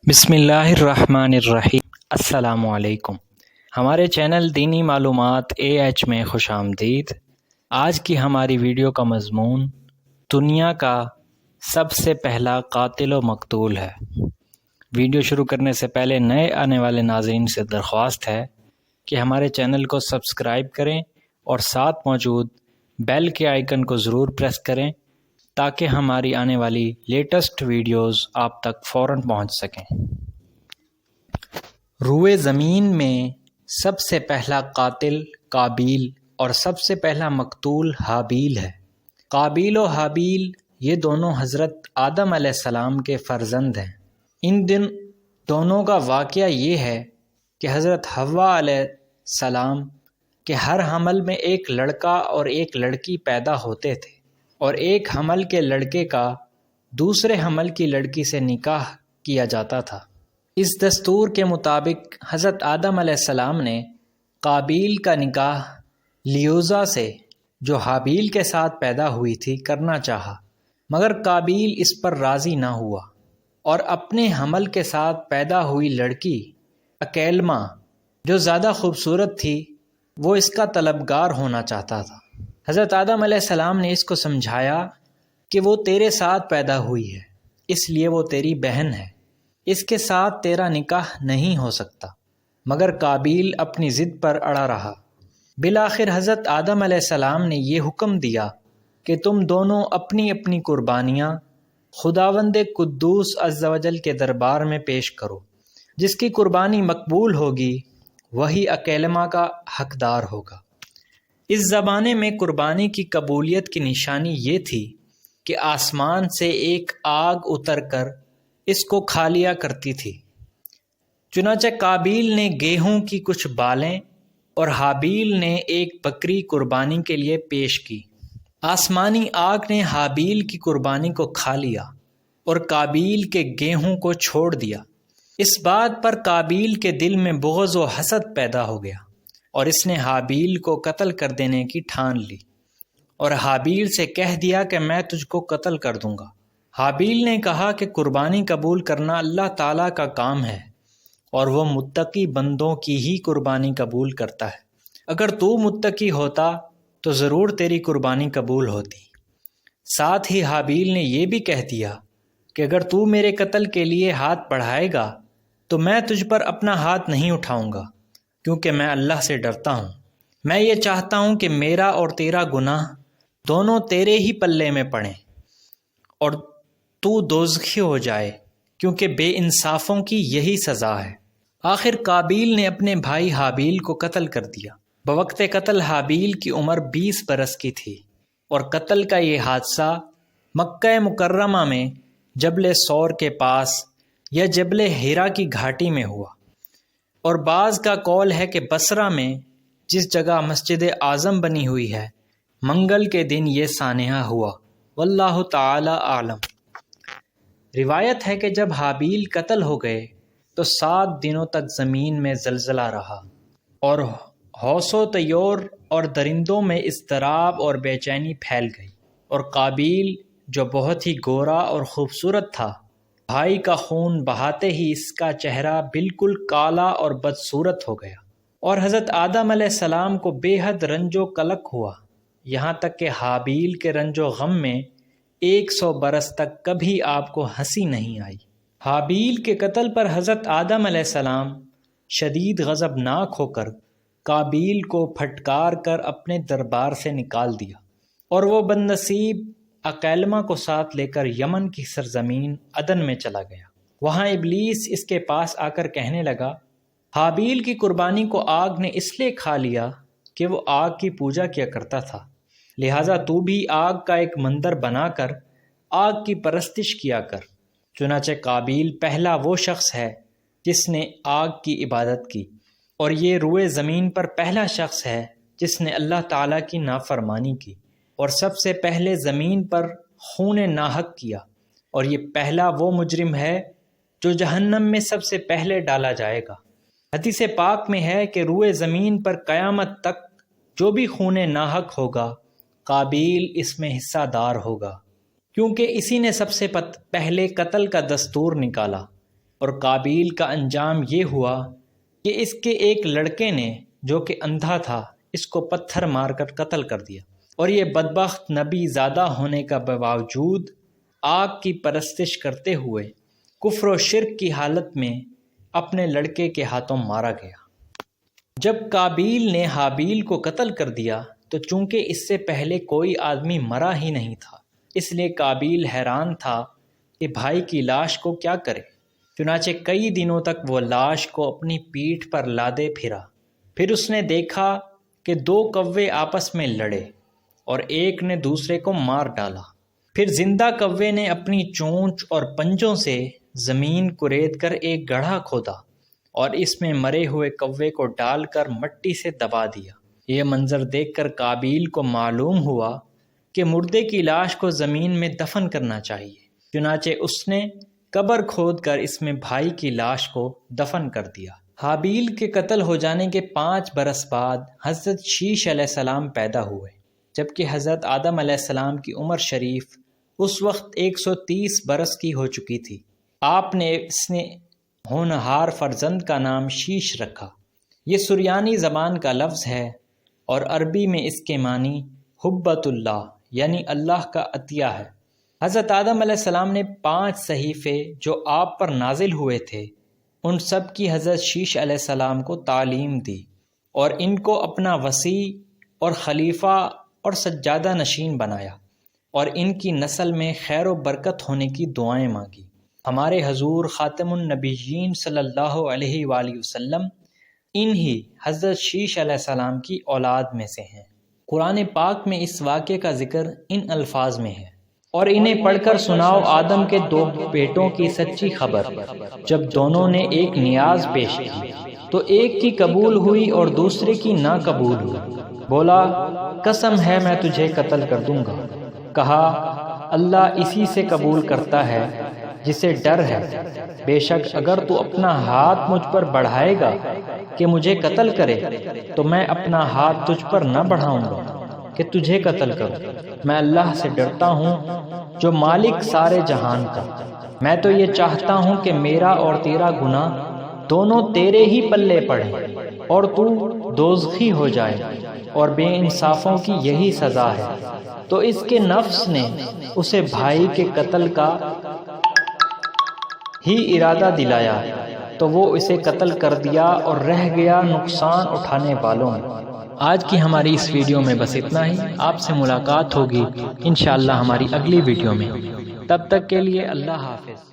بسم اللہ الرحمن الرحیم۔ السلام علیکم۔ ہمارے چینل دینی معلومات AH میں خوش آمدید۔ آج کی ہماری ویڈیو کا مضمون دنیا کا سب سے پہلا قاتل و مقتول ہے۔ ویڈیو شروع کرنے سے پہلے نئے آنے والے ناظرین سے درخواست ہے کہ ہمارے چینل کو سبسکرائب کریں اور ساتھ موجود بیل کے آئیکن کو ضرور پریس کریں تاکہ ہماری آنے والی لیٹسٹ ویڈیوز آپ تک فوراً پہنچ سکیں۔ روئے زمین میں سب سے پہلا قاتل قابیل اور سب سے پہلا مقتول حابیل ہے۔ قابیل و حابیل یہ دونوں حضرت آدم علیہ السلام کے فرزند ہیں۔ ان دونوں کا واقعہ یہ ہے کہ حضرت حوا علیہ السلام کے ہر حمل میں ایک لڑکا اور ایک لڑکی پیدا ہوتے تھے، اور ایک حمل کے لڑکے کا دوسرے حمل کی لڑکی سے نکاح کیا جاتا تھا۔ اس دستور کے مطابق حضرت آدم علیہ السلام نے قابیل کا نکاح لیوزا سے، جو حابیل کے ساتھ پیدا ہوئی تھی، کرنا چاہا، مگر قابیل اس پر راضی نہ ہوا اور اپنے حمل کے ساتھ پیدا ہوئی لڑکی اکیلما، جو زیادہ خوبصورت تھی، وہ اس کا طلبگار ہونا چاہتا تھا۔ حضرت آدم علیہ السلام نے اس کو سمجھایا کہ وہ تیرے ساتھ پیدا ہوئی ہے، اس لیے وہ تیری بہن ہے، اس کے ساتھ تیرا نکاح نہیں ہو سکتا، مگر قابیل اپنی ضد پر اڑا رہا۔ بالآخر حضرت آدم علیہ السلام نے یہ حکم دیا کہ تم دونوں اپنی اپنی قربانیاں خداوند قدوس عز و جل کے دربار میں پیش کرو۔ جس کی قربانی مقبول ہوگی وہی اکیلما کا حقدار ہوگا۔ اس زمانے میں قربانی کی قبولیت کی نشانی یہ تھی کہ آسمان سے ایک آگ اتر کر اس کو کھا لیا کرتی تھی۔ چنانچہ قابیل نے گیہوں کی کچھ بالیں اور حابیل نے ایک بکری قربانی کے لیے پیش کی۔ آسمانی آگ نے حابیل کی قربانی کو کھا لیا اور قابیل کے گیہوں کو چھوڑ دیا۔ اس بات پر قابیل کے دل میں بغض و حسد پیدا ہو گیا اور اس نے حابیل کو قتل کر دینے کی ٹھان لی اور حابیل سے کہہ دیا کہ میں تجھ کو قتل کر دوں گا۔ حابیل نے کہا کہ قربانی قبول کرنا اللہ تعالیٰ کا کام ہے اور وہ متقی بندوں کی ہی قربانی قبول کرتا ہے۔ اگر تو متقی ہوتا تو ضرور تیری قربانی قبول ہوتی۔ ساتھ ہی حابیل نے یہ بھی کہہ دیا کہ اگر تو میرے قتل کے لیے ہاتھ بڑھائے گا تو میں تجھ پر اپنا ہاتھ نہیں اٹھاؤں گا، کیونکہ میں اللہ سے ڈرتا ہوں۔ میں یہ چاہتا ہوں کہ میرا اور تیرا گناہ دونوں تیرے ہی پلے میں پڑیں اور تو دوزخی ہو جائے، کیونکہ بے انصافوں کی یہی سزا ہے۔ آخر قابیل نے اپنے بھائی حابیل کو قتل کر دیا۔ بوقت قتل حابیل کی عمر 20 برس کی تھی، اور قتل کا یہ حادثہ مکہ مکرمہ میں جبل سور کے پاس یا جبل ہیرا کی گھاٹی میں ہوا، اور بعض کا قول ہے کہ بصرہ میں جس جگہ مسجد اعظم بنی ہوئی ہے، منگل کے دن یہ سانحہ ہوا۔ واللہ تعالی اعلم۔ روایت ہے کہ جب حابیل قتل ہو گئے تو 7 دنوں تک زمین میں زلزلہ رہا، اور ہوس و طیور اور درندوں میں اضطراب اور بے چینی پھیل گئی، اور قابیل جو بہت ہی گورا اور خوبصورت تھا، بھائی کا خون بہاتے ہی اس کا چہرہ بالکل کالا اور بدصورت ہو گیا، اور حضرت آدم علیہ السلام کو بے حد رنج و قلق ہوا، یہاں تک کہ حابیل کے رنج و غم میں 100 برس تک کبھی آپ کو ہنسی نہیں آئی۔ حابیل کے قتل پر حضرت آدم علیہ السلام شدید غضبناک ہو کر قابیل کو پھٹکار کر اپنے دربار سے نکال دیا، اور وہ بد نصیب اکیلما کو ساتھ لے کر یمن کی سرزمین عدن میں چلا گیا۔ وہاں ابلیس اس کے پاس آ کر کہنے لگا، حابیل کی قربانی کو آگ نے اس لیے کھا لیا کہ وہ آگ کی پوجا کیا کرتا تھا، لہٰذا تو بھی آگ کا ایک مندر بنا کر آگ کی پرستش کیا کر۔ چنانچہ قابیل پہلا وہ شخص ہے جس نے آگ کی عبادت کی، اور یہ روئے زمین پر پہلا شخص ہے جس نے اللہ تعالیٰ کی نافرمانی کی، اور سب سے پہلے زمین پر خون ناحق کیا، اور یہ پہلا وہ مجرم ہے جو جہنم میں سب سے پہلے ڈالا جائے گا۔ حدیث پاک میں ہے کہ روئے زمین پر قیامت تک جو بھی خون ناحق ہوگا، قابیل اس میں حصہ دار ہوگا، کیونکہ اسی نے سب سے پہلے قتل کا دستور نکالا، اور قابیل کا انجام یہ ہوا کہ اس کے ایک لڑکے نے جو کہ اندھا تھا اس کو پتھر مار کر قتل کر دیا، اور یہ بدبخت نبی زادہ ہونے کا باوجود آگ کی پرستش کرتے ہوئے کفر و شرک کی حالت میں اپنے لڑکے کے ہاتھوں مارا گیا۔ جب قابیل نے حابیل کو قتل کر دیا تو چونکہ اس سے پہلے کوئی آدمی مرا ہی نہیں تھا، اس لیے قابیل حیران تھا کہ بھائی کی لاش کو کیا کرے۔ چنانچہ کئی دنوں تک وہ لاش کو اپنی پیٹھ پر لادے پھرا۔ پھر اس نے دیکھا کہ 2 کوے آپس میں لڑے اور ایک نے دوسرے کو مار ڈالا۔ پھر زندہ کوے نے اپنی چونچ اور پنجوں سے زمین کرید کر ایک گڑھا کھودا اور اس میں مرے ہوئے کوے کو ڈال کر مٹی سے دبا دیا۔ یہ منظر دیکھ کر قابیل کو معلوم ہوا کہ مردے کی لاش کو زمین میں دفن کرنا چاہیے، چنانچہ اس نے قبر کھود کر اس میں بھائی کی لاش کو دفن کر دیا۔ حابیل کے قتل ہو جانے کے 5 برس بعد حضرت شیش علیہ السلام پیدا ہوئے، جبکہ حضرت آدم علیہ السلام کی عمر شریف اس وقت 130 برس کی ہو چکی تھی۔ آپ نے اس نے ہونہار فرزند کا نام شیش رکھا۔ یہ سریانی زبان کا لفظ ہے اور عربی میں اس کے معنی حبت اللہ یعنی اللہ کا عطیہ ہے۔ حضرت آدم علیہ السلام نے 5 صحیفے جو آپ پر نازل ہوئے تھے ان سب کی حضرت شیش علیہ السلام کو تعلیم دی اور ان کو اپنا وصی اور خلیفہ اور سجادہ نشین بنایا اور ان کی نسل میں خیر و برکت ہونے کی دعائیں مانگی۔ ہمارے حضور خاتم النبیین صلی اللہ علیہ وآلہ وسلم انہی حضرت شیش علیہ السلام کی اولاد میں سے ہیں۔ قرآن پاک میں اس واقعے کا ذکر ان الفاظ میں ہے، اور انہیں پڑھ کر سناؤ آدم کے 2 بیٹوں کی سچی خبر، جب دونوں نے ایک نیاز پیش کی تو ایک کی قبول ہوئی اور دوسرے کی نہ قبول ہوئی۔ بولا قسم ہے میں تجھے قتل کر دوں گا۔ کہا اللہ اسی سے قبول کرتا ہے جسے ڈر ہے، بے شک اگر تو اپنا ہاتھ مجھ پر بڑھائے گا کہ مجھے قتل کرے تو میں اپنا ہاتھ تجھ پر نہ بڑھاؤں گا کہ تجھے قتل کروں۔ میں اللہ سے ڈرتا ہوں جو مالک سارے جہان کا۔ میں تو یہ چاہتا ہوں کہ میرا اور تیرا گناہ دونوں تیرے ہی پلے پڑیں اور تو دوزخی ہو جائے، اور بے انصافوں کی یہی سزا ہے۔ تو اس کے نفس نے اسے بھائی کے قتل کا ہی ارادہ دلایا تو وہ اسے قتل کر دیا اور رہ گیا نقصان اٹھانے والوں میں۔ آج کی ہماری اس ویڈیو میں بس اتنا ہی۔ آپ سے ملاقات ہوگی انشاءاللہ ہماری اگلی ویڈیو میں۔ تب تک کے لیے اللہ حافظ۔